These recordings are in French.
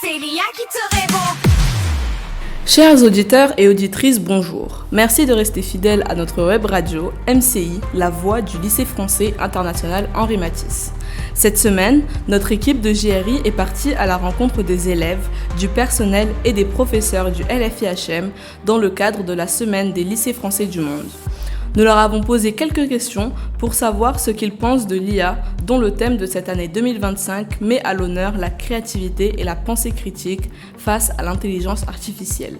c'est l'IA qui te répond. Chers auditeurs et auditrices, bonjour. Merci de rester fidèles à notre web radio MCI, la voix du lycée français international Henri Matisse. Cette semaine, notre équipe de JRI est partie à la rencontre des élèves, du personnel et des professeurs du LFIHM dans le cadre de la semaine des lycées français du monde. Nous leur avons posé quelques questions pour savoir ce qu'ils pensent de l'IA, dont le thème de cette année 2025 met à l'honneur la créativité et la pensée critique face à l'intelligence artificielle.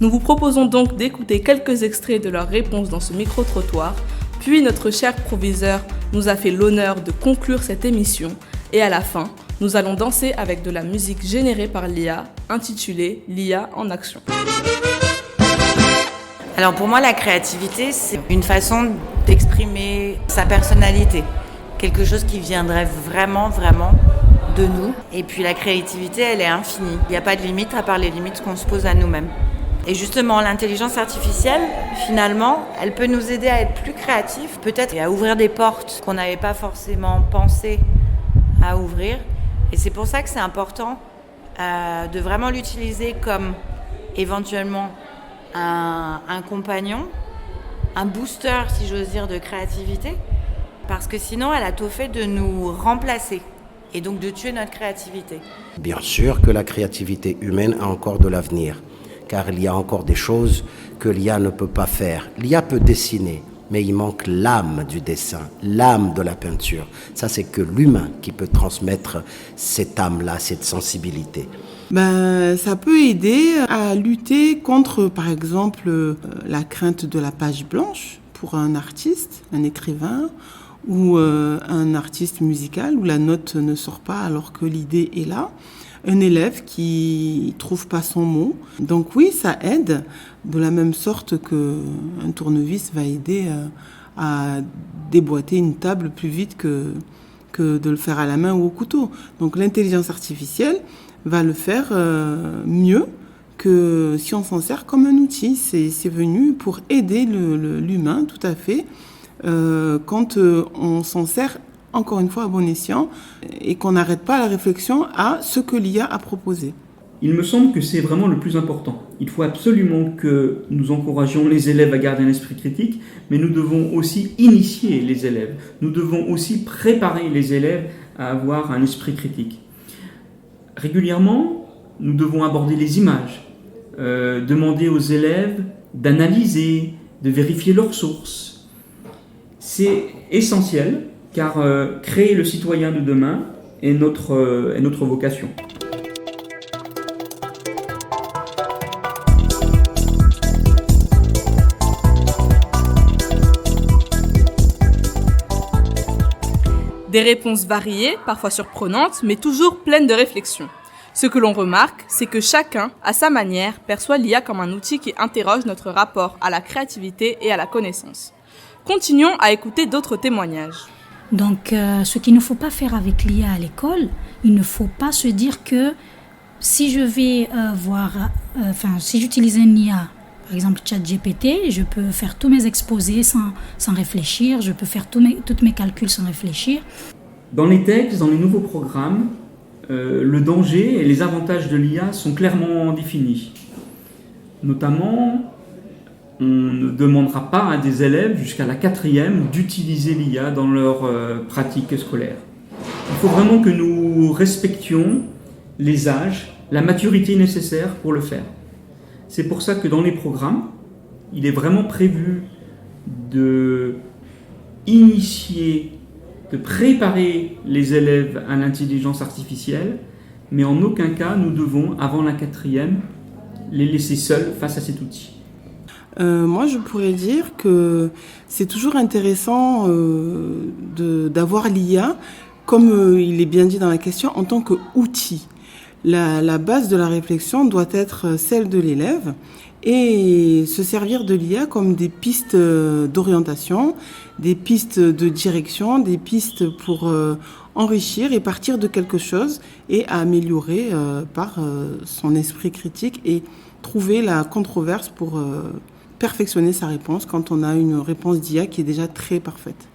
Nous vous proposons donc d'écouter quelques extraits de leurs réponses dans ce micro-trottoir, puis notre cher proviseur nous a fait l'honneur de conclure cette émission et à la fin, nous allons danser avec de la musique générée par l'IA, intitulée « L'IA en action ». Alors pour moi, la créativité, c'est une façon d'exprimer sa personnalité. Quelque chose qui viendrait vraiment de nous. Et puis la créativité, elle est infinie. Il n'y a pas de limite à part les limites qu'on se pose à nous-mêmes. Et justement, l'intelligence artificielle, finalement, elle peut nous aider à être plus créatifs, peut-être et à ouvrir des portes qu'on n'avait pas forcément pensé à ouvrir. Et c'est pour ça que c'est important de vraiment l'utiliser comme éventuellement un compagnon, un booster, si j'ose dire, de créativité, parce que sinon, elle a tout fait de nous remplacer et donc de tuer notre créativité. Bien sûr que la créativité humaine a encore de l'avenir, car il y a encore des choses que l'IA ne peut pas faire. L'IA peut dessiner, mais il manque l'âme du dessin, l'âme de la peinture. Ça, c'est que l'humain qui peut transmettre cette âme-là, cette sensibilité. Ça peut aider à lutter contre, par exemple, la crainte de la page blanche pour un artiste, un écrivain ou un artiste musical où la note ne sort pas alors que l'idée est là. Un élève qui trouve pas son mot. Donc oui, ça aide de la même sorte qu'un tournevis va aider à déboîter une table plus vite que de le faire à la main ou au couteau. Donc l'intelligence artificielle va le faire mieux que si on s'en sert comme un outil. C'est venu pour aider l'humain, tout à fait, quand on s'en sert encore une fois à bon escient et qu'on n'arrête pas la réflexion à ce que l'IA a proposé. Il me semble que c'est vraiment le plus important. Il faut absolument que nous encouragions les élèves à garder un esprit critique, mais nous devons aussi initier les élèves. Nous devons aussi préparer les élèves à avoir un esprit critique. Régulièrement, nous devons aborder les images, demander aux élèves d'analyser, de vérifier leurs sources. C'est essentiel car créer le citoyen de demain est notre vocation. Des réponses variées, parfois surprenantes, mais toujours pleines de réflexion. Ce que l'on remarque, c'est que chacun, à sa manière, perçoit l'IA comme un outil qui interroge notre rapport à la créativité et à la connaissance. Continuons à écouter d'autres témoignages. Donc, ce qu'il ne faut pas faire avec l'IA à l'école, il ne faut pas se dire que si je vais si j'utilise une IA, par exemple ChatGPT, je peux faire tous mes exposés sans réfléchir, je peux faire tous mes calculs sans réfléchir. Dans les textes, dans les nouveaux programmes, le danger et les avantages de l'IA sont clairement définis. Notamment, on ne demandera pas à des élèves jusqu'à la 4e d'utiliser l'IA dans leur pratique scolaire. Il faut vraiment que nous respections les âges, la maturité nécessaire pour le faire. C'est pour ça que dans les programmes, il est vraiment prévu de préparer les élèves à l'intelligence artificielle, mais en aucun cas nous devons, avant la 4e, les laisser seuls face à cet outil. Moi, je pourrais dire que c'est toujours intéressant d'avoir l'IA, comme il est bien dit dans la question, en tant qu'outil. La base de la réflexion doit être celle de l'élève et se servir de l'IA comme des pistes d'orientation, des pistes de direction, des pistes pour enrichir et partir de quelque chose et à améliorer par son esprit critique et trouver la controverse pour perfectionner sa réponse quand on a une réponse d'IA qui est déjà très parfaite.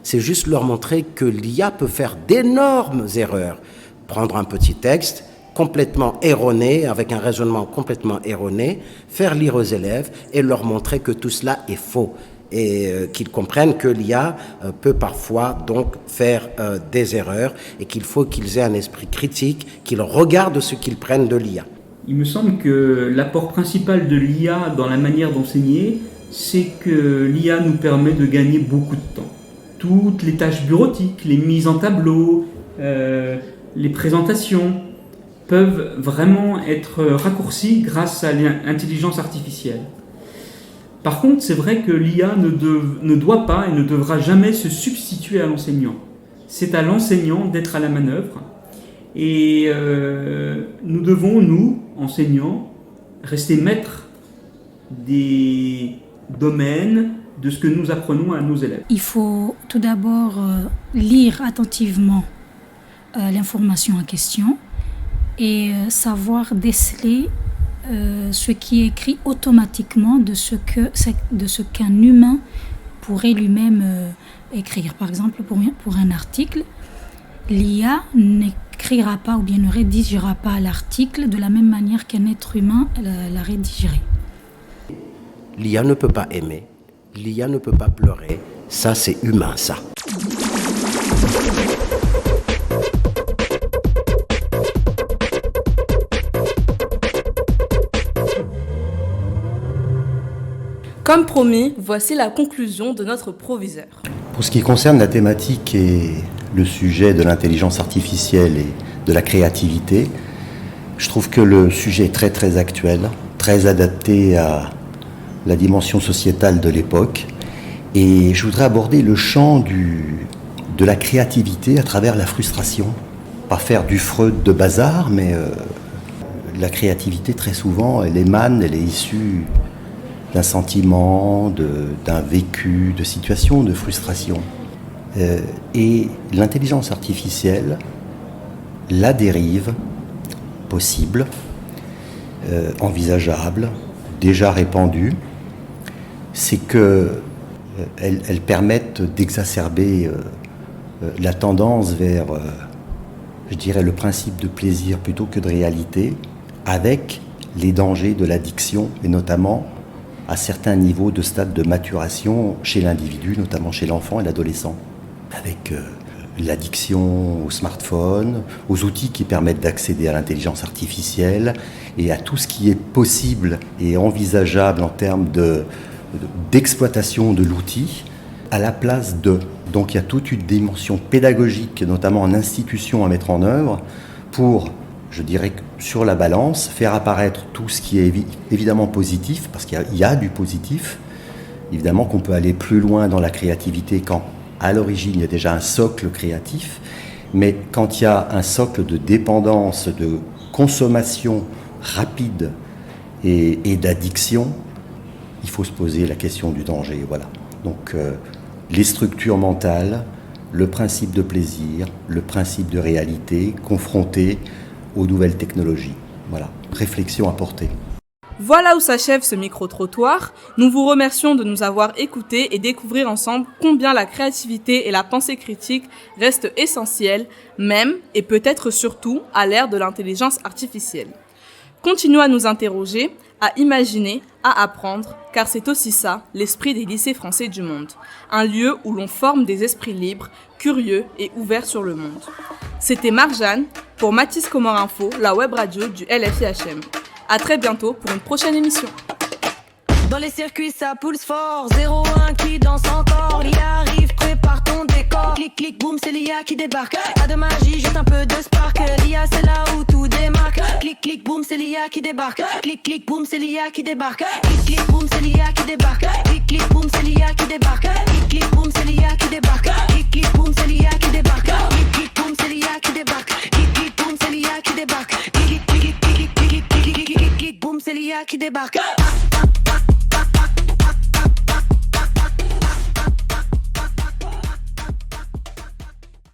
C'est juste leur montrer que l'IA peut faire d'énormes erreurs. Prendre un petit texte complètement erroné, avec un raisonnement complètement erroné, faire lire aux élèves et leur montrer que tout cela est faux et qu'ils comprennent que l'IA peut parfois donc faire des erreurs et qu'il faut qu'ils aient un esprit critique, qu'ils regardent ce qu'ils prennent de l'IA. Il me semble que l'apport principal de l'IA dans la manière d'enseigner, c'est que l'IA nous permet de gagner beaucoup de temps. Toutes les tâches bureautiques, les mises en tableau, les présentations peuvent vraiment être raccourcies grâce à l'intelligence artificielle. Par contre, c'est vrai que l'IA ne doit pas et ne devra jamais se substituer à l'enseignant. C'est à l'enseignant d'être à la manœuvre. Et nous devons, nous, enseignants, rester maîtres des domaines de ce que nous apprenons à nos élèves. Il faut tout d'abord lire attentivement l'information en question et savoir déceler ce qui est écrit automatiquement de ce qu'un humain pourrait lui-même écrire. Par exemple, pour un article, l'IA n'écrira pas ou bien ne rédigera pas l'article de la même manière qu'un être humain la rédigerait. L'IA ne peut pas aimer, l'IA ne peut pas pleurer, ça c'est humain ça. Comme promis, voici la conclusion de notre proviseur. Pour ce qui concerne la thématique et le sujet de l'intelligence artificielle et de la créativité, je trouve que le sujet est très très actuel, très adapté à la dimension sociétale de l'époque. Et je voudrais aborder le champ de la créativité à travers la frustration. Pas faire du Freud de bazar, mais la créativité très souvent, elle est issue d'un sentiment, d'un vécu, de situation, de frustration. Et l'intelligence artificielle, la dérive possible, envisageable, déjà répandue, c'est qu'elles permettent d'exacerber la tendance vers, je dirais, le principe de plaisir plutôt que de réalité, avec les dangers de l'addiction, et notamment à certains niveaux de stade de maturation chez l'individu, notamment chez l'enfant et l'adolescent, avec l'addiction au smartphone, aux outils qui permettent d'accéder à l'intelligence artificielle et à tout ce qui est possible et envisageable en termes d'exploitation de l'outil à la place de. Donc il y a toute une dimension pédagogique, notamment en institution, à mettre en œuvre pour, je dirais, sur la balance, faire apparaître tout ce qui est évidemment positif, parce qu'il y a du positif. Évidemment qu'on peut aller plus loin dans la créativité quand, à l'origine, il y a déjà un socle créatif, mais quand il y a un socle de dépendance, de consommation rapide et d'addiction, il faut se poser la question du danger. Voilà. Donc, les structures mentales, le principe de plaisir, le principe de réalité, confrontés aux nouvelles technologies. Voilà, réflexion à porter. Voilà où s'achève ce micro-trottoir. Nous vous remercions de nous avoir écoutés et découvrir ensemble combien la créativité et la pensée critique restent essentielles, même et peut-être surtout à l'ère de l'intelligence artificielle. Continuons à nous interroger, à imaginer, à apprendre, car c'est aussi ça, l'esprit des lycées français du monde. Un lieu où l'on forme des esprits libres, curieux et ouverts sur le monde. C'était Marjane pour Mathis Comore Info, la web radio du LFIHM. À très bientôt pour une prochaine émission. Dans les circuits ça pulse fort, 0-1 qui danse encore. L'IA arrive, prépare ton décor. Clic clic boum, c'est l'IA qui débarque. Pas de magie, juste un peu de spark. L'IA c'est là où tout démarque. Clic clic boum, c'est l'IA qui débarque. Clic clic boum, c'est l'IA qui débarque. Clic clic boum, c'est l'IA qui débarque. Clic clic boum, c'est l'IA qui débarque. Clic clic boum, c'est l'IA qui débarque. Clic clic boum, c'est l'IA qui débarque. Clic clic boum, c'est l'IA qui débarque. Clic clic boum, c'est l'IA qui débarque. Clic clic clic clic clic clic clic clic clic boum, c'est l'IA qui débarque.